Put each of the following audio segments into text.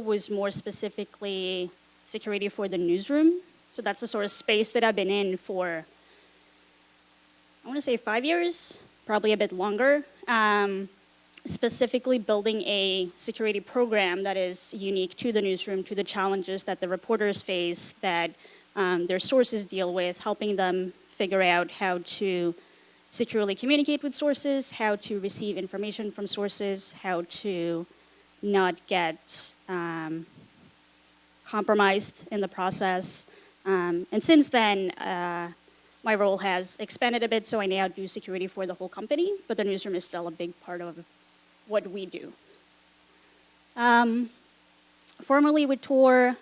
was more specifically security for the newsroom. So that's the sort of space that I've been in for, I want to say 5 years, probably a bit longer. Specifically building a security program that is unique to the newsroom, to the challenges that the reporters face, that their sources deal with, helping them figure out how to securely communicate with sources, how to receive information from sources, how to not get compromised in the process. And since then, my role has expanded a bit, so I now do security for the whole company, but the newsroom is still a big part of what we do. Formerly with Tor,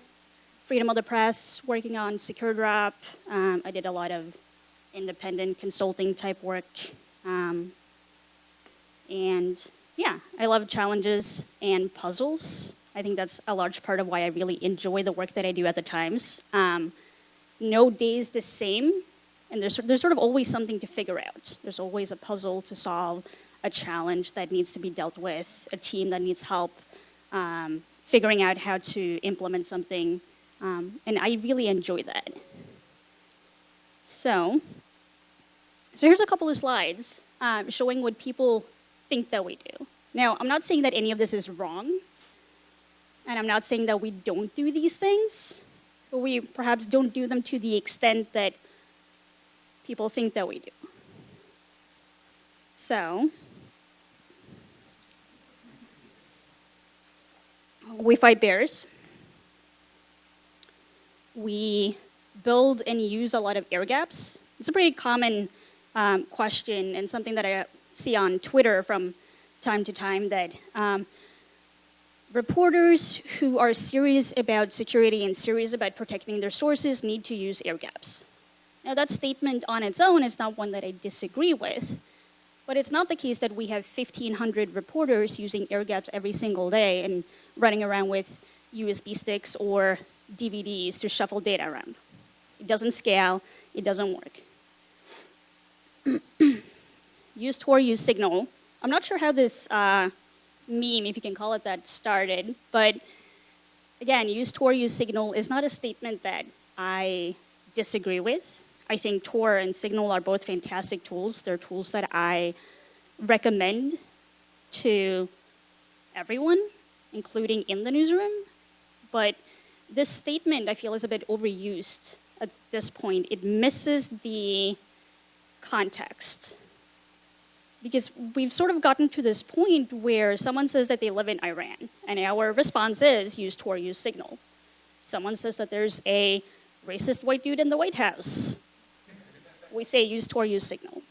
Freedom of the Press, working on SecureDrop. I did a lot of independent consulting type work. And yeah, I love challenges and puzzles. I think that's a large part of why I really enjoy the work that I do at the Times. No day is the same, and there's sort of always something to figure out. There's always a puzzle to solve, a challenge that needs to be dealt with, a team that needs help figuring out how to implement something, and I really enjoy that. So here's a couple of slides showing what people think that we do. Now, I'm not saying that any of this is wrong, and I'm not saying that we don't do these things, but we perhaps don't do them to the extent that people think that we do. So, we fight bears. We build and use a lot of air gaps. It's a pretty common question and something that I see on Twitter from time to time, that reporters who are serious about security and serious about protecting their sources need to use air gaps. Now, that statement on its own is not one that I disagree with, but it's not the case that we have 1,500 reporters using air gaps every single day and running around with USB sticks or DVDs to shuffle data around. It doesn't scale, it doesn't work. Use Tor, use Signal. I'm not sure how this meme, if you can call it that, started, but again, use Tor, use Signal is not a statement that I disagree with. I think Tor and Signal are both fantastic tools. They're tools that I recommend to everyone, including in the newsroom. But this statement, I feel, is a bit overused at this point. It misses the context. Because we've sort of gotten to this point where someone says that they live in Iran, and our response is use Tor, use Signal. Someone says that there's a racist white dude in the White House. We say use Tor, use Signal,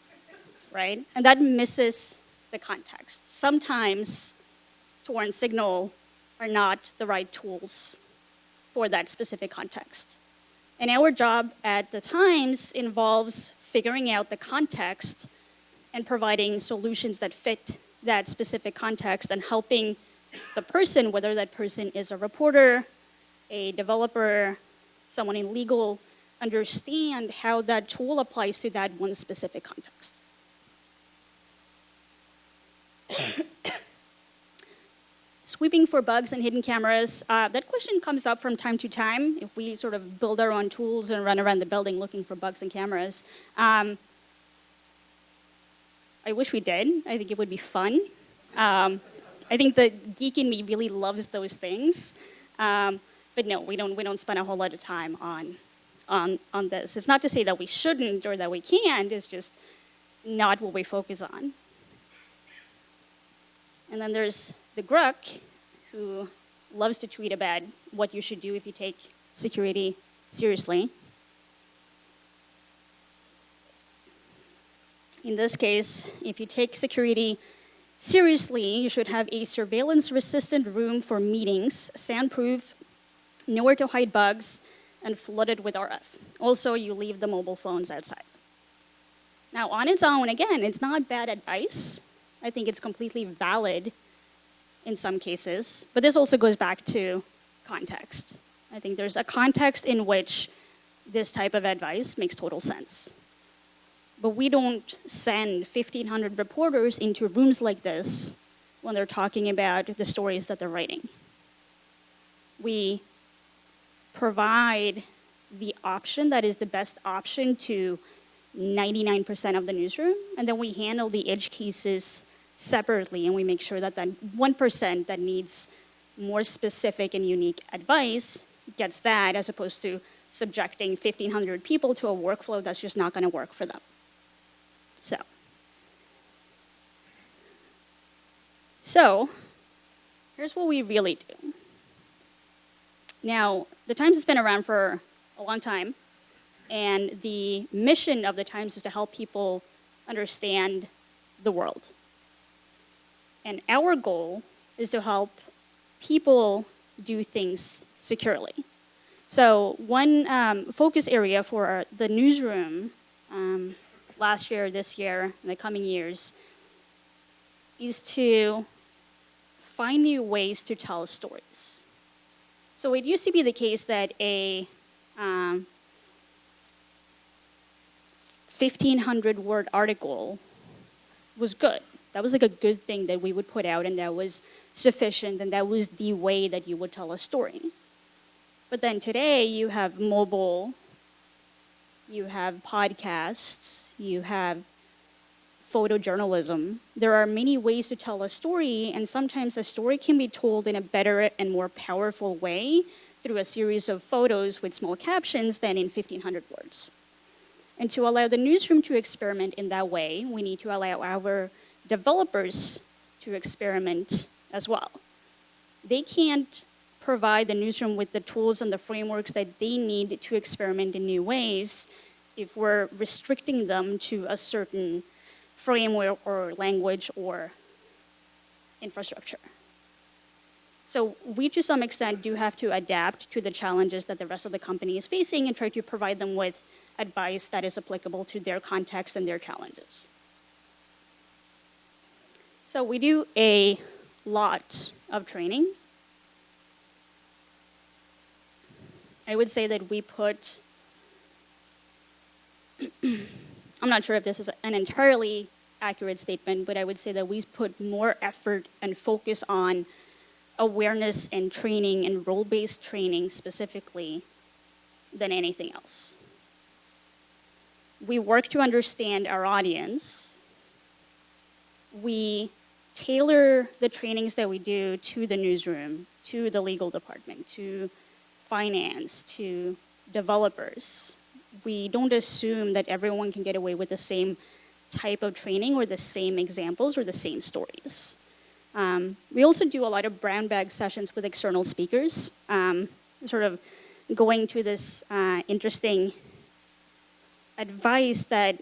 right? And that misses the context. Sometimes Tor and Signal are not the right tools for that specific context. And our job at the Times involves figuring out the context and providing solutions that fit that specific context and helping the person, whether that person is a reporter, a developer, someone in legal, understand how that tool applies to that one specific context. Sweeping for bugs and hidden cameras, that question comes up from time to time if we sort of build our own tools and run around the building looking for bugs and cameras. I wish we did. I think it would be fun. I think the geek in me really loves those things. But no, we don't spend a whole lot of time on this. It's not to say that we shouldn't or that we can't, it's just not what we focus on. And then there's the Gruck, who loves to tweet about what you should do if you take security seriously. In this case, if you take security seriously, you should have a surveillance-resistant room for meetings, soundproof, nowhere to hide bugs, and flooded with RF. Also, you leave the mobile phones outside. Now, on its own, again, it's not bad advice. I think it's completely valid in some cases, but this also goes back to context. I think there's a context in which this type of advice makes total sense. But we don't send 1,500 reporters into rooms like this when they're talking about the stories that they're writing. We provide the option that is the best option to 99% of the newsroom, and then we handle the edge cases separately, and we make sure that that 1% that needs more specific and unique advice gets that, as opposed to subjecting 1,500 people to a workflow that's just not going to work for them. So here's what we really do. Now, the Times has been around for a long time, and the mission of the Times is to help people understand the world. And our goal is to help people do things securely. So one focus area for the newsroom last year, this year, and the coming years is to find new ways to tell stories. So it used to be the case that a 1,500-word article was good. That was like a good thing that we would put out, and that was sufficient, and that was the way that you would tell a story. But then today you have mobile, you have podcasts, you have photojournalism. There are many ways to tell a story, and sometimes a story can be told in a better and more powerful way through a series of photos with small captions than in 1,500 words. And to allow the newsroom to experiment in that way, we need to allow our developers to experiment as well. They can't provide the newsroom with the tools and the frameworks that they need to experiment in new ways if we're restricting them to a certain framework or language or infrastructure. So we, to some extent, do have to adapt to the challenges that the rest of the company is facing and try to provide them with advice that is applicable to their context and their challenges. So we do a lot of training. I would say that we put, I'm not sure if this is an entirely accurate statement, but I would say that we put more effort and focus on awareness and training and role-based training specifically than anything else. We work to understand our audience. We tailor the trainings that we do to the newsroom, to the legal department, to finance, to developers. We don't assume that everyone can get away with the same type of training or the same examples or the same stories. We also do a lot of brown bag sessions with external speakers, sort of going to this interesting advice that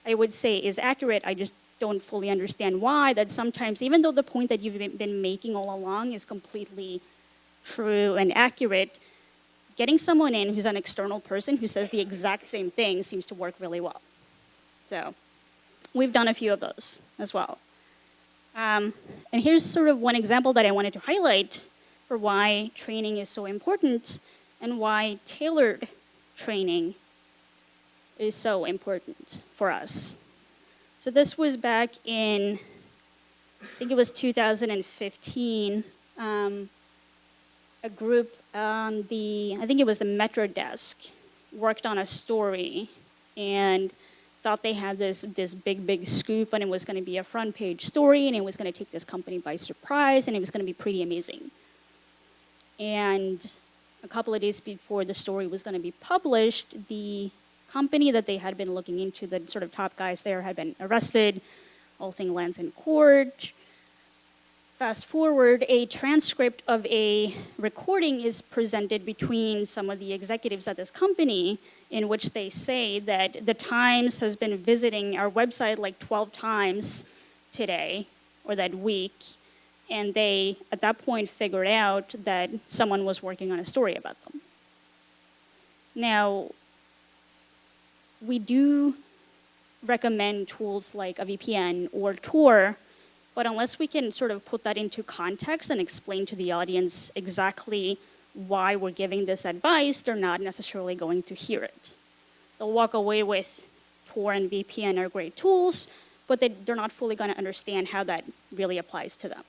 I would say is accurate. I just don't fully understand why, that sometimes, even though the point that you've been making all along is completely true and accurate, getting someone in who's an external person who says the exact same thing seems to work really well. So we've done a few of those as well. And here's sort of one example that I wanted to highlight for why training is so important and why tailored training is so important for us. So this was back in, I think it was 2015, a group on the, I think it was the Metro desk, worked on a story and thought they had this big scoop, and it was going to be a front page story, and it was going to take this company by surprise, and it was going to be pretty amazing. And a couple of days before the story was going to be published, the company that they had been looking into, the sort of top guys there, had been arrested. Whole thing lands in court. Fast forward, a transcript of a recording is presented between some of the executives at this company, in which they say that the Times has been visiting our website like 12 times today or that week, and they, at that point, figured out that someone was working on a story about them. Now, we do recommend tools like a VPN or Tor, but unless we can sort of put that into context and explain to the audience exactly why we're giving this advice, they're not necessarily going to hear it. They'll walk away with Tor and VPN are great tools, but they're not fully going to understand how that really applies to them.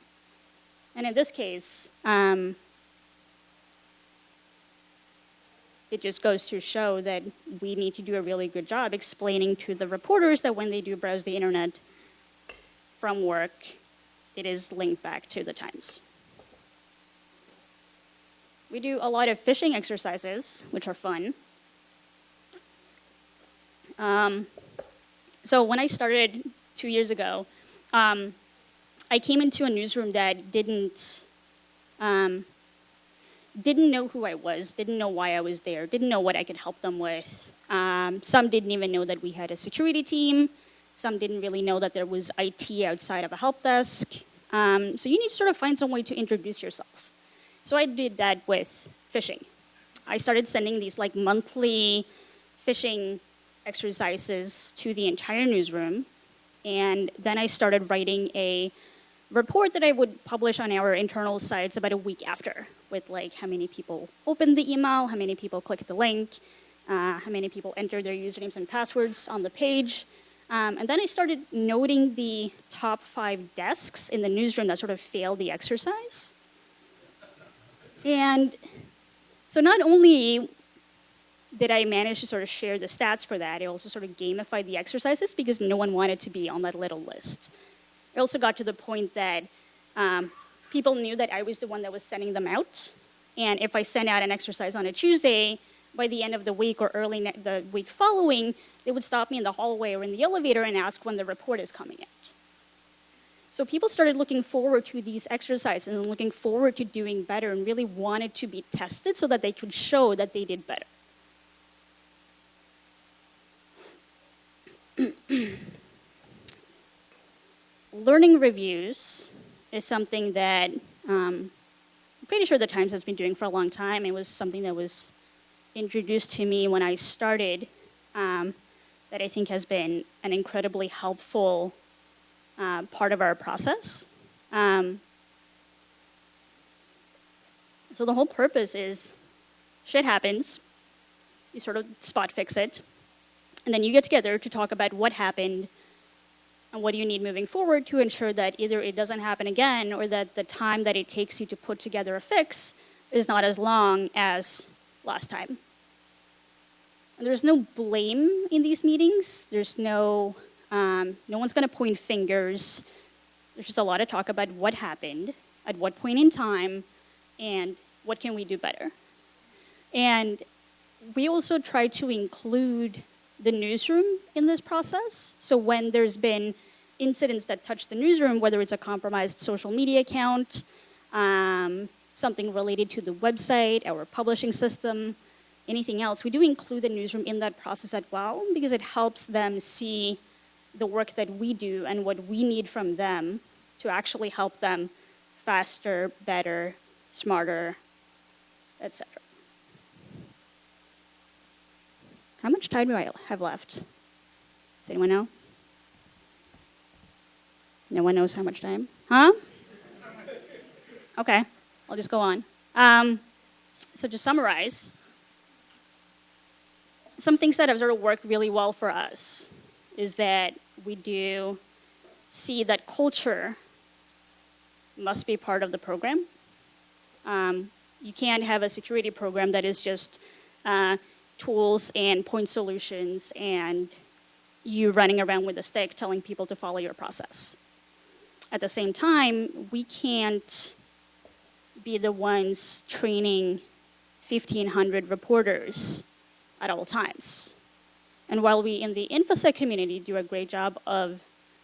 And in this case, it just goes to show that we need to do a really good job explaining to the reporters that when they do browse the internet from work, it is linked back to the Times. We do a lot of phishing exercises, which are fun. So when I started 2 years ago, I came into a newsroom that didn't know who I was, didn't know why I was there, didn't know what I could help them with. Some didn't even know that we had a security team. Some didn't really know that there was IT outside of a help desk. So you need to sort of find some way to introduce yourself. So I did that with phishing. I started sending these like monthly phishing exercises to the entire newsroom. And then I started writing a report that I would publish on our internal sites about a week after, with like how many people opened the email, how many people clicked the link, how many people entered their usernames and passwords on the page. And then I started noting the top 5 desks in the newsroom that sort of failed the exercise. And so not only did I manage to sort of share the stats for that, I also sort of gamified the exercises because no one wanted to be on that little list. I also got to the point that people knew that I was the one that was sending them out. And if I sent out an exercise on a Tuesday, by the end of the week or early the week following, they would stop me in the hallway or in the elevator and ask when the report is coming out. So people started looking forward to these exercises and looking forward to doing better and really wanted to be tested so that they could show that they did better. Learning reviews is something that I'm pretty sure the Times has been doing for a long time. It was something that was introduced to me when I started that I think has been an incredibly helpful part of our process. So the whole purpose is shit happens, you sort of spot fix it, and then you get together to talk about what happened and what do you need moving forward to ensure that either it doesn't happen again or that the time that it takes you to put together a fix is not as long as last time. And there's no blame in these meetings. There's no one's going to point fingers. There's just a lot of talk about what happened, at what point in time, and what can we do better. And we also try to include the newsroom in this process. So when there's been incidents that touch the newsroom, whether it's a compromised social media account, something related to the website, our publishing system, anything else, we do include the newsroom in that process as well because it helps them see the work that we do and what we need from them to actually help them faster, better, smarter, etc. How much time do I have left? Does anyone know? No one knows how much time? Huh? Okay, I'll just go on. So to summarize, some things that have sort of worked really well for us is that we do see that culture must be part of the program. You can't have a security program that is just tools and point solutions and you running around with a stick telling people to follow your process. At the same time, we can't be the ones training 1,500 reporters at all times. And while we in the InfoSec community do a great job of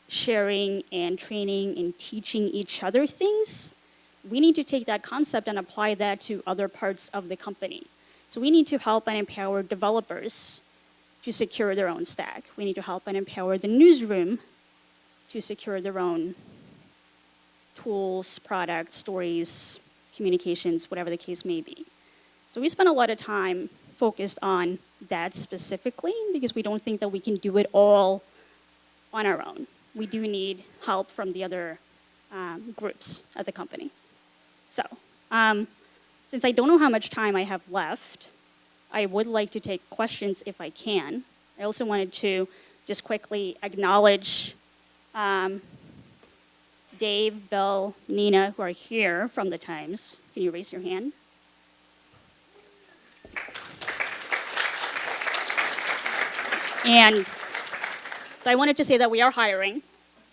sharing and training and teaching each other things, we need to take that concept and apply that to other parts of the company. So we need to help and empower developers to secure their own stack. We need to help and empower the newsroom to secure their own tools, products, stories, communications, whatever the case may be. So we spend a lot of time focused on that specifically because we don't think that we can do it all on our own. We do need help from the other groups at the company. So, since I don't know how much time I have left, I would like to take questions if I can. I also wanted to just quickly acknowledge Dave, Bill, Nina, who are here from the Times. Can you raise your hand? And so I wanted to say that we are hiring.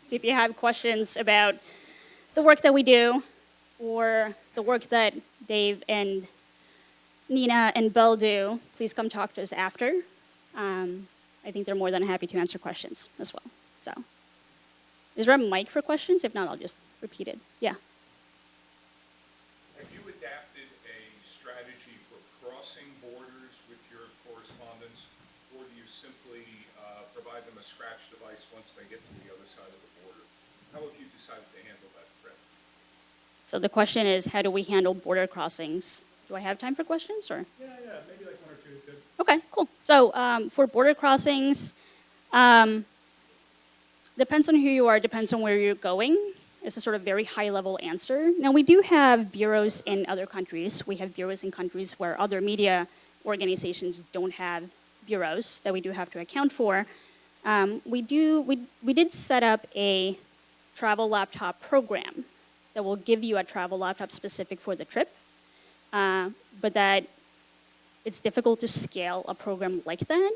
So if you have questions about the work that we do or the work that Dave and Nina and Bill do, please come talk to us after. I think they're more than happy to answer questions as well. So, is there a mic for questions? If not, I'll just repeat it. Yeah. Have you adapted a strategy for crossing borders with your correspondents, or do you simply provide them a scratch device once they get to the other side of the border? How have you decided to handle that threat? So the question is, how do we handle border crossings? Do I have time for questions, or? Yeah, maybe like one or two is good. Okay, cool. So for border crossings, depends on who you are, depends on where you're going. It's a sort of very high-level answer. Now, we do have bureaus in other countries. We have bureaus in countries where other media organizations don't have bureaus that we do have to account for. We did set up a travel laptop program that will give you a travel laptop specific for the trip, but that it's difficult to scale a program like that.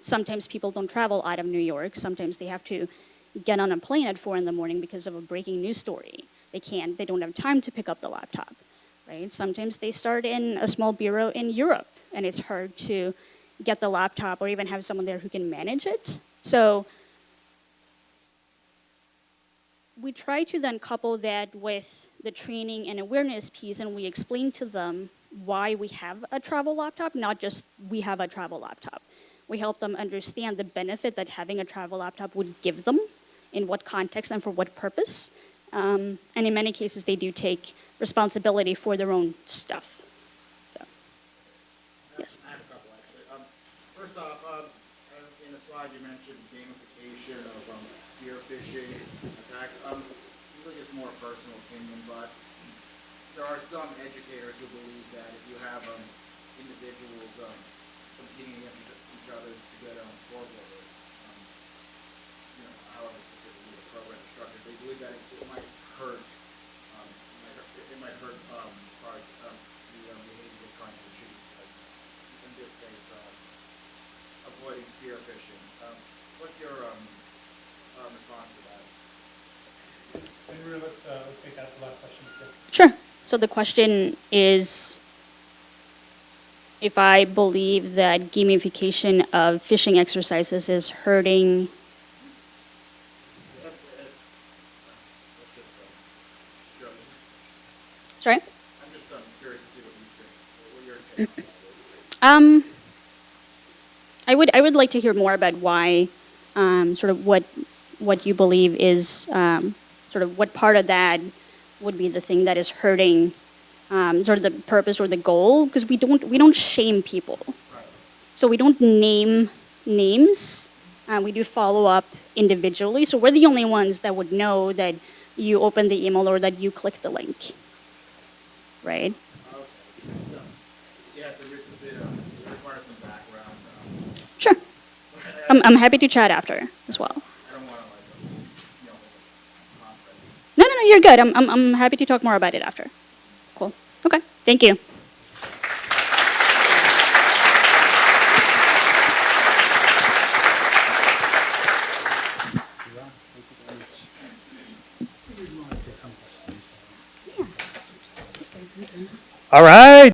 Sometimes people don't travel out of New York. Sometimes they have to get on a plane at 4 in the morning because of a breaking news story. They don't have time to pick up the laptop, right? Sometimes they start in a small bureau in Europe, and it's hard to get the laptop or even have someone there who can manage it. So we try to then couple that with the training and awareness piece, and we explain to them why we have a travel laptop, not just we have a travel laptop. We help them understand the benefit that having a travel laptop would give them, in what context and for what purpose. And in many cases, they do take responsibility for their own stuff. So, yes. I have a couple, actually. First off, in the slide you mentioned gamification of spear phishing attacks. This is just more personal opinion, but there are some educators who believe that if you have individuals competing against each other to get on a scoreboard, however specifically the program is structured, they believe that it might hurt. It might hurt the behavior of trying to achieve. In this case, avoiding spear phishing. What's your response to that? And Runa, let's make that the last question. Sure. So the question is, if I believe that gamification of phishing exercises is hurting. Sorry? I'm just curious to see what you think. What your take on that is. I would like to hear more about why, sort of what you believe is sort of what part of that would be the thing that is hurting sort of the purpose or the goal, because we don't shame people. Right. So we don't name names. We do follow up individually. So we're the only ones that would know that you opened the email or that you clicked the link. Right? Okay. Yeah, it's a bit, it requires some background. Sure. I'm happy to chat after as well. I don't want to conflict. No, you're good. I'm happy to talk more about it after. Cool. Okay. Thank you. All right.